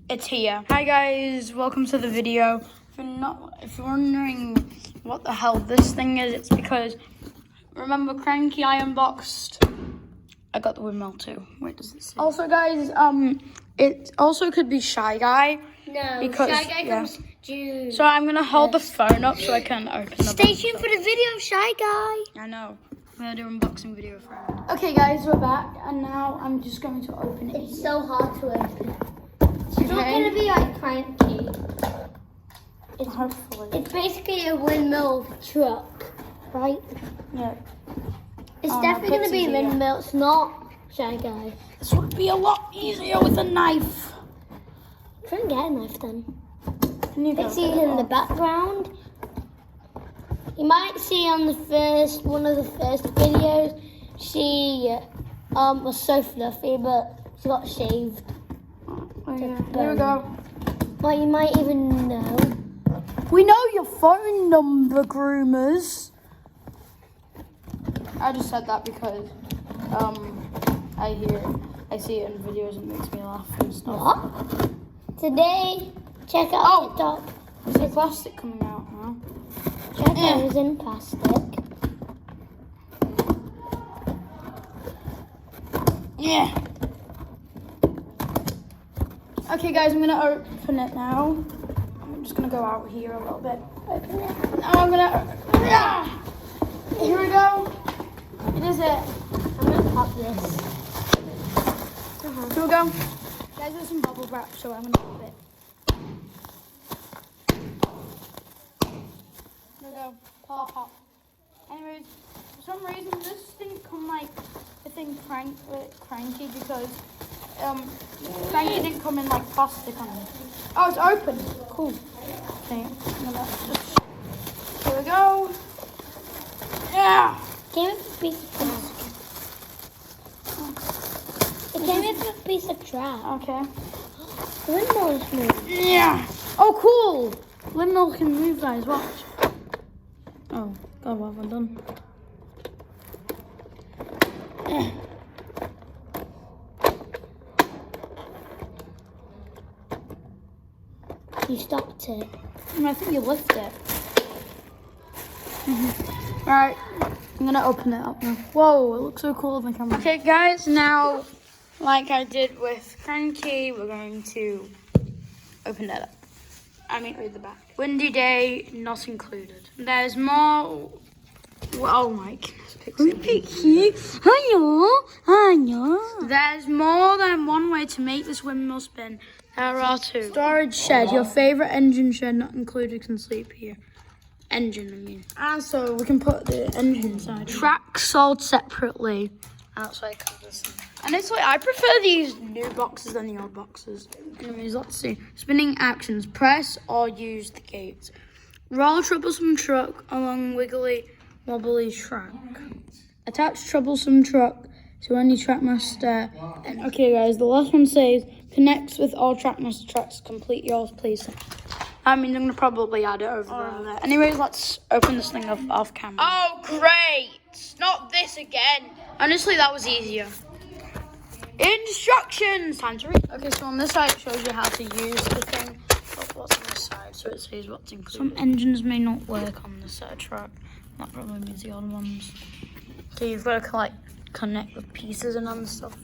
it's here. Hi guys, welcome to the video. If you're wondering what the hell this thing is, it's because remember Cranky I unboxed. I got the windmill too. Wait, does it say? Also guys, it also could be Shy Guy. No, because, Shy Guy comes June. So I'm gonna hold the phone up so I can open the Stay tuned for the video, Shy Guy. I know. I'm gonna do an unboxing video for him. Okay guys, we're back and now I'm just going to open it. It's so hard to open. It's not gonna be like Cranky. Hopefully. It's basically a windmill truck, right? Yeah. It's definitely gonna be a windmill. It's not Shy Guy. This would be a lot easier with a knife. Try and get a knife then. It's See it in the background. You might see on one of the first videos, she was so fluffy, but she got shaved. Oh, yeah. Here we go. Well, you might even know. We know your phone number, groomers. I just said that because I see it in videos and it makes me laugh and stuff. What? Today, check out TikTok. There's plastic coming out now. Check out it's in plastic. Yeah. Okay, guys, I'm gonna open it now. I'm just gonna go out here a little bit. Open it. Now I'm gonna. Here we go. It is it. I'm gonna pop this. Here we go. Guys, there's some bubble wrap, so I'm gonna pop it. There we go. Pop, pop. Anyways, for some reason this didn't come like I think Cranky because Cranky didn't come in like plastic on it. Oh, it's open. Cool. Okay, here we go. Yeah. Came with a piece of plastic. It came with a piece of trap. Okay. Windmills move. Yeah. Oh, cool. Windmill can move, guys. Watch. Oh, God, what have I done? You stopped it. I think you lifted it. Alright, I'm going to open it up now. Whoa, it looks so cool on the camera. Okay, guys, now, like I did with Cranky, we're going to open it up. I mean, read the back. Windy day, not included. There's more. Oh my goodness, Pixie. There's more than one way to make this windmill spin. There are two. Storage shed. Your favorite engine shed not included can sleep here. Engine, I mean. And so we can put the engine inside. Track sold separately. Outside covers. And it's like, I prefer these new boxes than the old boxes. Anyways, let's see. Spinning actions. Press or use the gates. Roll troublesome truck along wiggly, wobbly track. Attach troublesome truck to any Trackmaster. And okay, guys, the last one says, connects with all Trackmaster tracks. Complete yours, please. I mean, I'm going to probably add it over there. Anyways, let's open this thing off camera. Oh, great. Not this again. Honestly, that was easier. Instructions. Time to read. Okay, so on this side, it shows you how to use the thing. But what's on this side? So it says what's included. Some engines may not work on this track. That probably means the other ones. So you've got to connect the pieces and other stuff.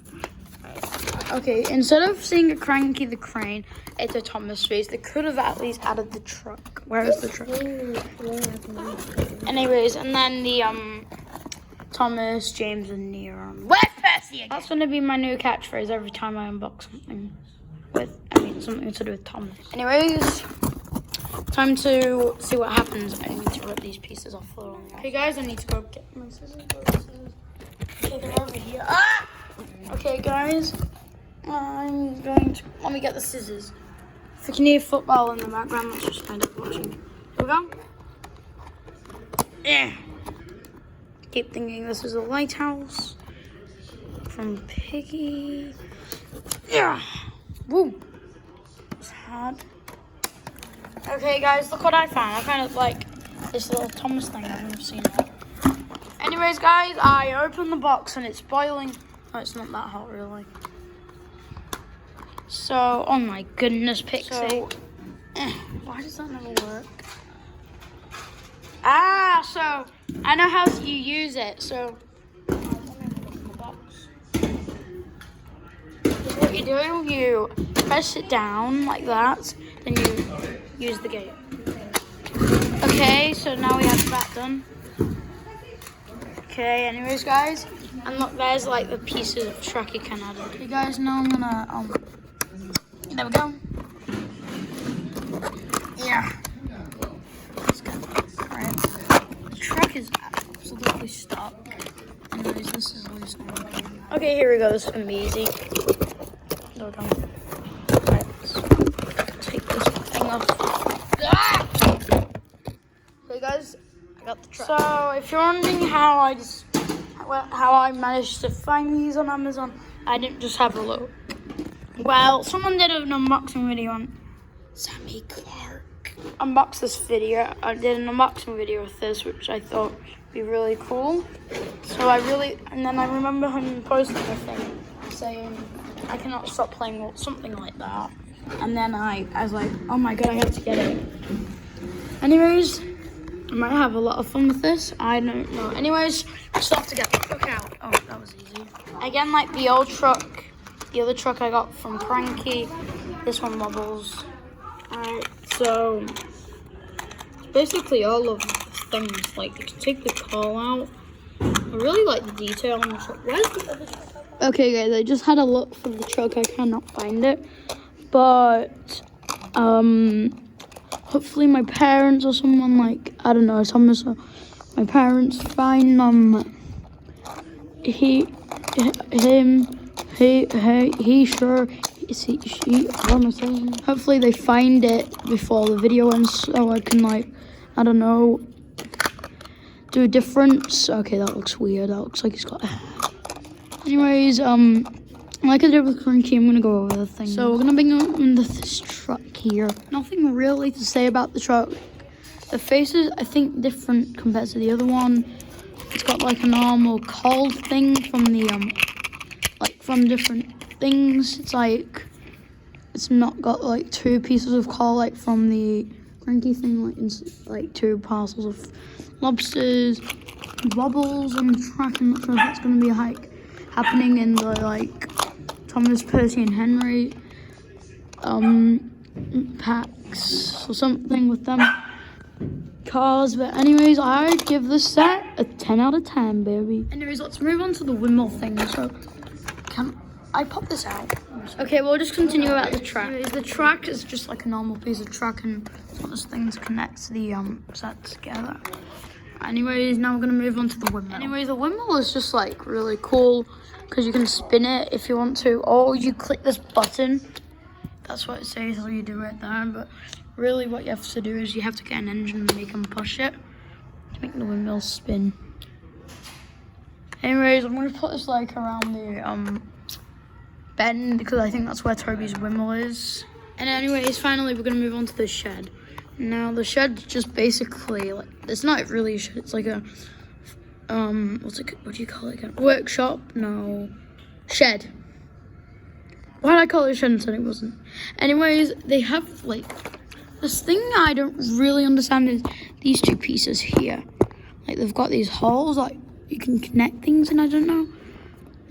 Okay, instead of seeing a Cranky the crane, it's a Thomas face. They could have at least added the truck. Where is the truck? Anyways, and then the Thomas, James, and Nia. Where's Percy again? That's gonna be my new catchphrase every time I unbox something something to do with Thomas. Anyways, time to see what happens. I need to rip these pieces off. Okay, guys, I need to go get my scissors. Okay, they're over here. Ah! Okay, guys, I'm going to let me get the scissors. If you can hear football in the background, let's just end up watching. Here we go. Yeah. Keep thinking this is a lighthouse from Piggy. Yeah. Woo. It's hard. Okay, guys, look what I found. I found like this little Thomas thing. I've never seen that. Anyways, guys, I opened the box and it's boiling. Oh, it's not that hot, really. So, oh my goodness, Pixie. So, why does that never work? So I know how you use it. So, what you do, you press it down like that, then you use the gate. Okay, so now we have that done. Okay, anyways, guys, and look, there's like the pieces of track you can add. Okay, guys, now I'm gonna there we go. Yeah. Alright. The truck is absolutely stuck. Anyways, this is loose now. Okay, here we go. This is gonna be easy. There we go. Alright, let's take this thing off. Ah! Okay, guys, I got the truck. So, if you're wondering how I managed to find these on Amazon, I didn't just have a look. Well, someone did an unboxing video on Sammy Clark. Unboxed this video. I did an unboxing video of this, which I thought would be really cool. So and then I remember him posting a thing saying, I cannot stop playing with something like that. And then I was like, oh my god, I have to get it. Anyways, I might have a lot of fun with this. I don't know. Anyways, we still have to get the truck out. Oh, that was easy. Again, like the old truck. The other truck I got from Cranky, this one wobbles. Alright, so basically all of the things, like you can take the call out. I really like the detail on the truck. Where's the other truck? Okay guys, I just had a look for the truck, I cannot find it. But hopefully my parents or someone like, I don't know, my parents find hopefully they find it before the video ends so I can like, I don't know, do a difference. Okay, that looks weird. That looks like he's got anyways, like I did with Cranky, I'm gonna go over the thing. So we're gonna bring in this truck here. Nothing really to say about the truck. The face is, I think, different compared to the other one. It's got like a normal cowl thing from the from different things. It's like, it's not got like two pieces of cowl like from the Cranky thing, like two parcels of lobsters, wobbles on the track. I'm not sure if that's going to be a hike happening in the like Thomas, Percy and Henry packs or something with them cars. But anyways, I'd give this set a 10 out of 10, baby. Anyways, let's move on to the windmill thing. So can I pop this out? Okay, we'll just continue about the track. Anyways, the track is just like a normal piece of track, and this thing connects the set together. Anyways, now we're gonna move on to the windmill. Anyways, the windmill is just like really cool because you can spin it if you want to, or you click this button. That's what it says, how you do it there. But really, what you have to do is you have to get an engine and make them push it to make the windmill spin. Anyways, I'm gonna put this like around the bend because I think that's where Toby's windmill is. And anyways, finally we're gonna move on to the shed. Now the shed just basically like, it's not really a shed, it's like a what do you call it again? Workshop? No, shed. Why did I call it a shed and said it wasn't? Anyways, they have like this thing I don't really understand is these two pieces here. Like they've got these holes like you can connect things, and I don't know.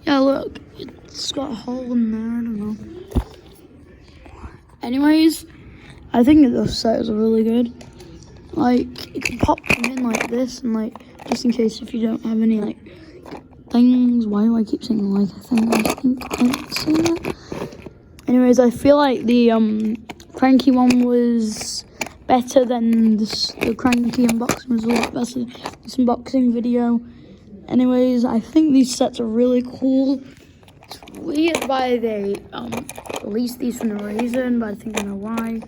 Yeah, look, it's got a hole in there, I don't know. Anyways, I think that those sets are really good. Like, you can pop them in like this, and like, just in case if you don't have any like things. Why do I keep saying like? I think I'm saying that. Anyways, I feel like the Cranky one was better than the Cranky unboxing was a lot better. This unboxing video. Anyways, I think these sets are really cool. It's weird why they released these for no reason, but I think I know why.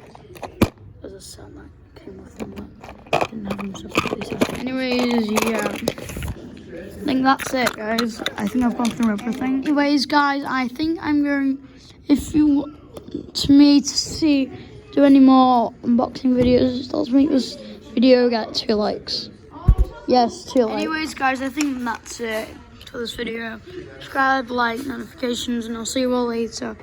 There's a set that came with them that didn't have them separately. Anyways, yeah. I think that's it, guys. I think I've gone through everything. Anyways, guys, I think I'm going, if you want me to do any more unboxing videos, let's make this video get 2 likes. Yes, 2 likes. Anyways, guys, I think that's it for this video. Subscribe, like, notifications, and I'll see you all later.